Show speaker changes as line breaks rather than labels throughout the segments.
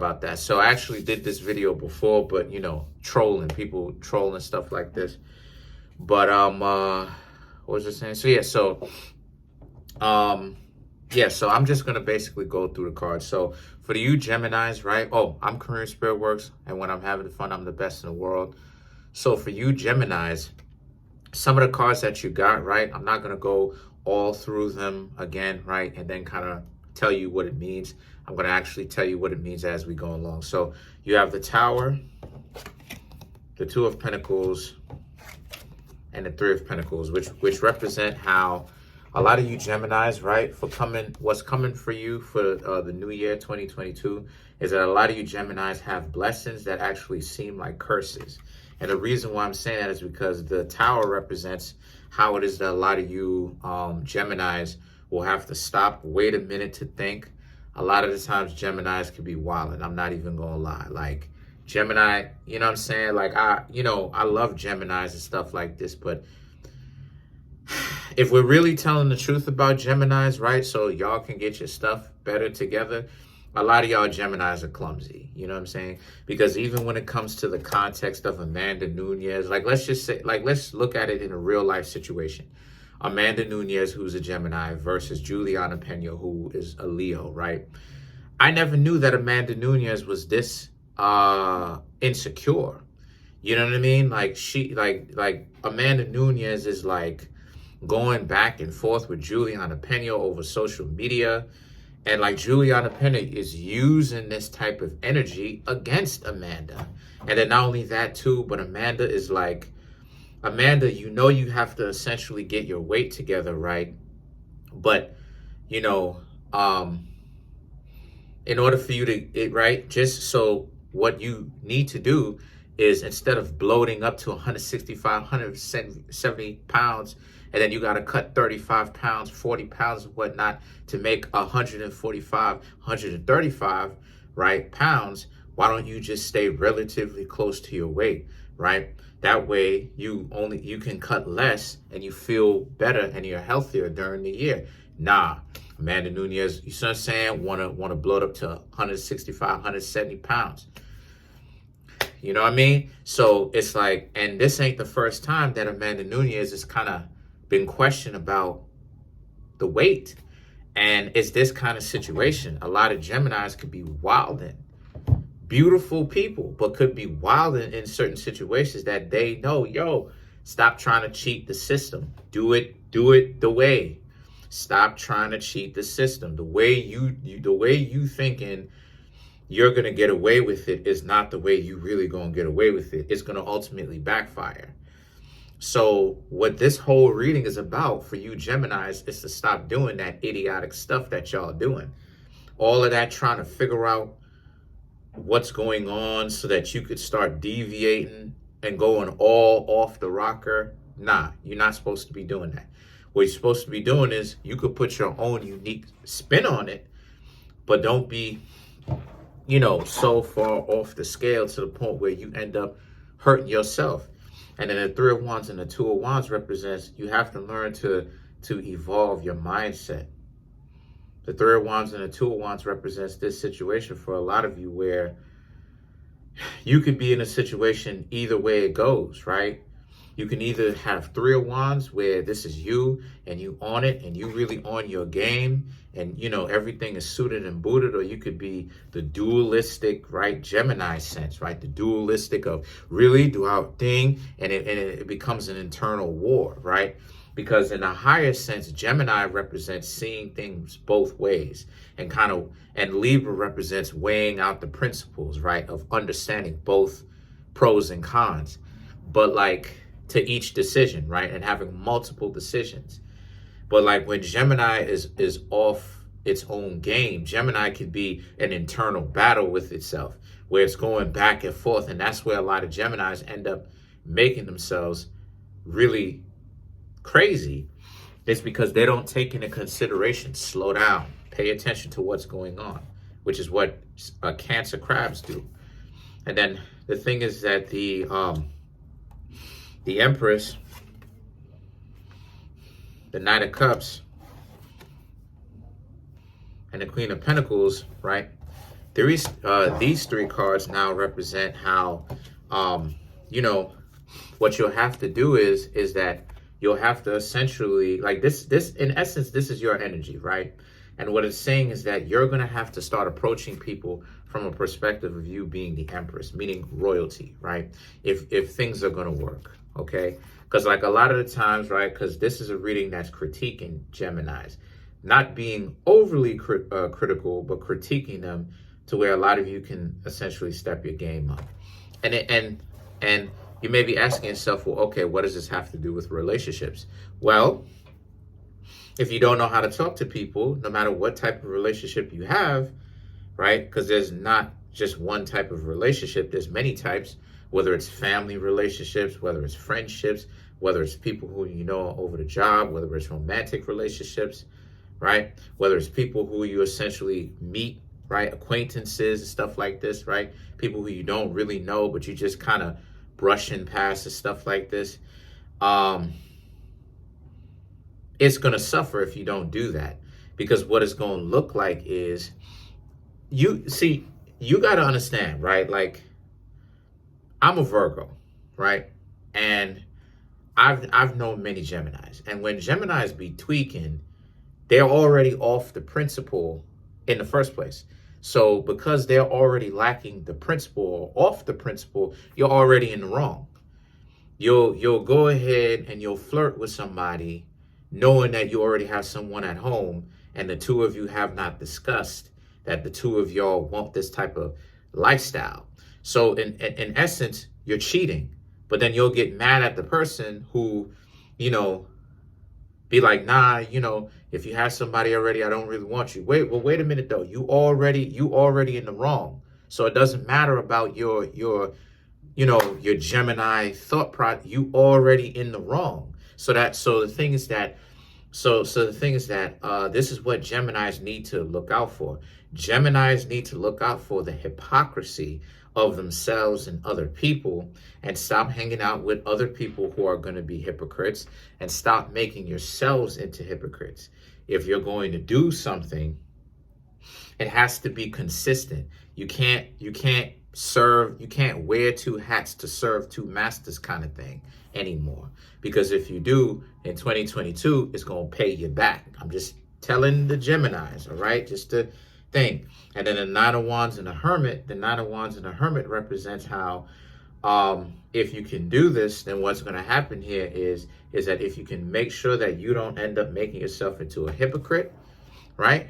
about that. So I actually did this video before, but you know, people trolling stuff like this. But what was I saying? So so I'm just gonna basically go through the cards. So for you Geminis, right? Oh, I'm Kareemspiritworks, and when I'm having fun, I'm the best in the world. So for you Geminis, some of the cards that you got, right? I'm not gonna go all through them again, right? And then kind of tell you what it means. I'm gonna actually tell you what it means as we go along. So you have the Tower, the Two of Pentacles, and the Three of Pentacles, which represent how a lot of you Geminis, right, what's coming for you for the new year 2022 is that a lot of you Geminis have blessings that actually seem like curses. And the reason why I'm saying that is because the Tower represents how it is that a lot of you Geminis will have to stop, wait a minute to think. A lot of the times Geminis can be wild, and I'm not even gonna lie. Like Gemini, you know what I'm saying? Like I love Geminis and stuff like this, but if we're really telling the truth about Geminis, right, so y'all can get your stuff better together, a lot of y'all Geminis are clumsy, you know what I'm saying? Because even when it comes to the context of Amanda Nunes, like let's just say, like let's look at it in a real life situation. Amanda Nunes, who's a Gemini, versus Juliana Pena, who is a Leo, right? I never knew that Amanda Nunes was this insecure. You know what I mean? Like like Amanda Nunes is like going back and forth with Juliana Pena over social media. And like Juliana Pena is using this type of energy against Amanda. And then not only that too, but Amanda is like, Amanda, you know you have to essentially get your weight together, right? But, you know, in order for you to, right, just so what you need to do is instead of bloating up to 165, 170 pounds, and then you got to cut 35 pounds, 40 pounds and whatnot to make 145, 135, right, pounds, why don't you just stay relatively close to your weight, right? That way you can cut less and you feel better and you're healthier during the year. Nah, Amanda Nunes, you see what I'm saying? Wanna bloat up to 165, 170 pounds. You know what I mean? So it's like, and this ain't the first time that Amanda Nunes has kind of been questioned about the weight. And it's this kind of situation. A lot of Geminis could be wilding. Beautiful people, but could be wilding in certain situations that they know, yo, stop trying to cheat the system. Do it the way. Stop trying to cheat the system. The way you thinking you're going to get away with it is not the way you really going to get away with it. It's going to ultimately backfire. So what this whole reading is about for you Geminis is to stop doing that idiotic stuff that y'all doing. All of that trying to figure out what's going on so that you could start deviating and going all off the rocker. Nah, you're not supposed to be doing that. What you're supposed to be doing is you could put your own unique spin on it, but don't be, you know, so far off the scale to the point where you end up hurting yourself. And then the Three of Wands and the Two of Wands represents you have to learn to evolve your mindset. The Three of Wands and the Two of Wands represents this situation for a lot of you where you could be in a situation either way it goes, right? You can either have Three of Wands where this is you and you on it and you really on your game and, you know, everything is suited and booted, or you could be the dualistic, right, Gemini sense, right? The dualistic of really do our thing and it becomes an internal war, right? Because in a higher sense, Gemini represents seeing things both ways and Libra represents weighing out the principles, right, of understanding both pros and cons, but like to each decision, right, and having multiple decisions. But like when Gemini is off its own game, Gemini could be an internal battle with itself where it's going back and forth, and that's where a lot of Geminis end up making themselves really crazy. It's because they don't take into consideration, slow down, pay attention to what's going on, which is what Cancer crabs do. And then the thing is that the Empress, the Knight of Cups, and the Queen of Pentacles, right? These three cards now represent how, you know, what you'll have to do is that you'll have to essentially, like this in essence, this is your energy, right? And what it's saying is that you're going to have to start approaching people from a perspective of you being the empress, meaning royalty, right? If things are going to work, okay? Because like a lot of the times, right, because this is a reading that's critiquing Geminis, not being overly critical, but critiquing them to where a lot of you can essentially step your game up. And you may be asking yourself, well, okay, what does this have to do with relationships? Well, if you don't know how to talk to people, no matter what type of relationship you have, right? Because there's not just one type of relationship, there's many types, whether it's family relationships, whether it's friendships, whether it's people who you know over the job, whether it's romantic relationships, right? Whether it's people who you essentially meet, right? Acquaintances and stuff like this, right? People who you don't really know, but you just kind of brushing past and stuff like this. It's going to suffer if you don't do that, because what it's going to look like is you got to understand, right? Like, I'm a Virgo, right? And I've known many Geminis, and when Geminis be tweaking, they're already off the principle in the first place. So because they're already lacking the principle or off the principle, you're already in the wrong. You'll go ahead and you'll flirt with somebody knowing that you already have someone at home, and the two of you have not discussed that the two of y'all want this type of lifestyle. So in essence, you're cheating, but then you'll get mad at the person who, you know, be like, nah, you know, if you have somebody already, I don't really want you. Wait a minute though. You already in the wrong. So it doesn't matter about your Gemini thought process. You already in the wrong. So the thing is that this is what Geminis need to look out for. Geminis need to look out for the hypocrisy of themselves and other people, and stop hanging out with other people who are going to be hypocrites, and stop making yourselves into hypocrites. If you're going to do something, it has to be consistent. You can't wear two hats to serve two masters kind of thing anymore. Because if you do, in 2022, it's going to pay you back. I'm just telling the Geminis, all right? Just to think. And then the Nine of Wands and the Hermit, represents how if you can do this, then what's going to happen here is that if you can make sure that you don't end up making yourself into a hypocrite, right?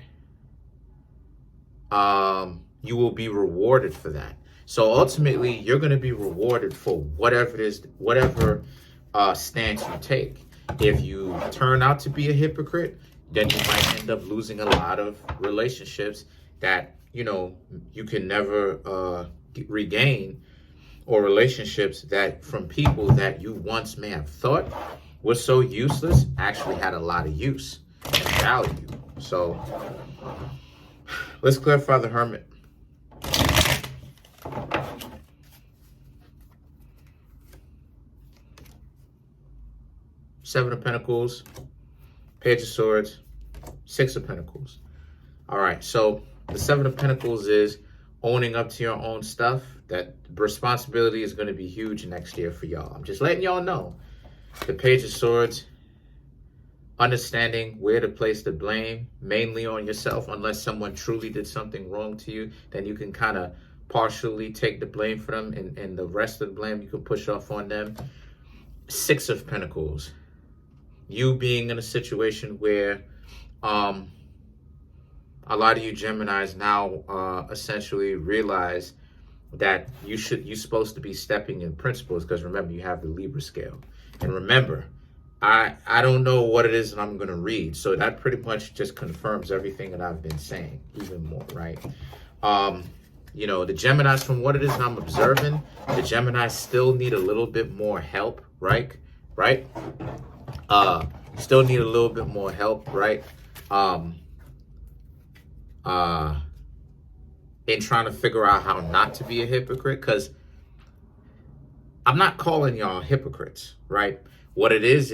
You will be rewarded for that. So ultimately, you're going to be rewarded for whatever it is, whatever stance you take. If you turn out to be a hypocrite, then you might end up losing a lot of relationships that, you know, you can never regain, or relationships that from people that you once may have thought were so useless actually had a lot of use and value. So let's clarify the Hermit. Seven of Pentacles, Page of Swords, Six of Pentacles. All right, so the Seven of Pentacles is owning up to your own stuff. That responsibility is going to be huge next year for y'all. I'm just letting y'all know. The Page of Swords, understanding where to place the blame, mainly on yourself. Unless someone truly did something wrong to you, then you can kind of partially take the blame for them, and the rest of the blame you can push off on them. Six of Pentacles, you being in a situation where a lot of you Geminis now essentially realize that you're supposed to be stepping in principles, because remember, you have the Libra scale. And remember, I don't know what it is that I'm going to read, so that pretty much just confirms everything that I've been saying even more, right? You know, the Geminis, from what it is I'm observing, the Geminis still need a little bit more help, right? Still need a little bit more help, right? In trying to figure out how not to be a hypocrite, because I'm not calling y'all hypocrites, right? What it is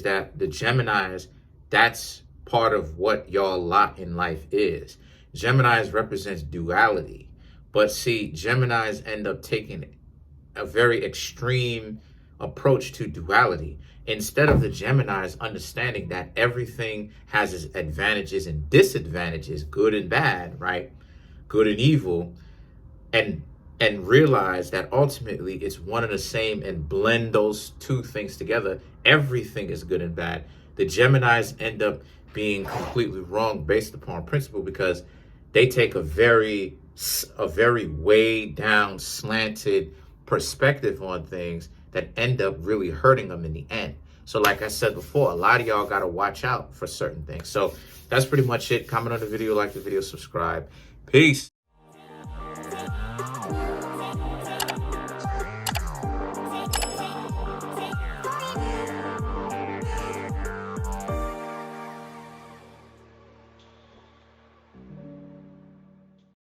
that the Geminis, that's part of what y'all lot in life is. Geminis represents duality. But see, Geminis end up taking a very extreme approach to duality. Instead of the Geminis understanding that everything has its advantages and disadvantages, good and bad, right? Good and evil, and realize that ultimately it's one and the same, and blend those two things together, everything is good and bad. The Geminis end up being completely wrong based upon principle, because they take a very way down, slanted perspective on things that end up really hurting them in the end. So like I said before, a lot of y'all got to watch out for certain things. So that's pretty much it. Comment on the video, like the video, subscribe. Peace.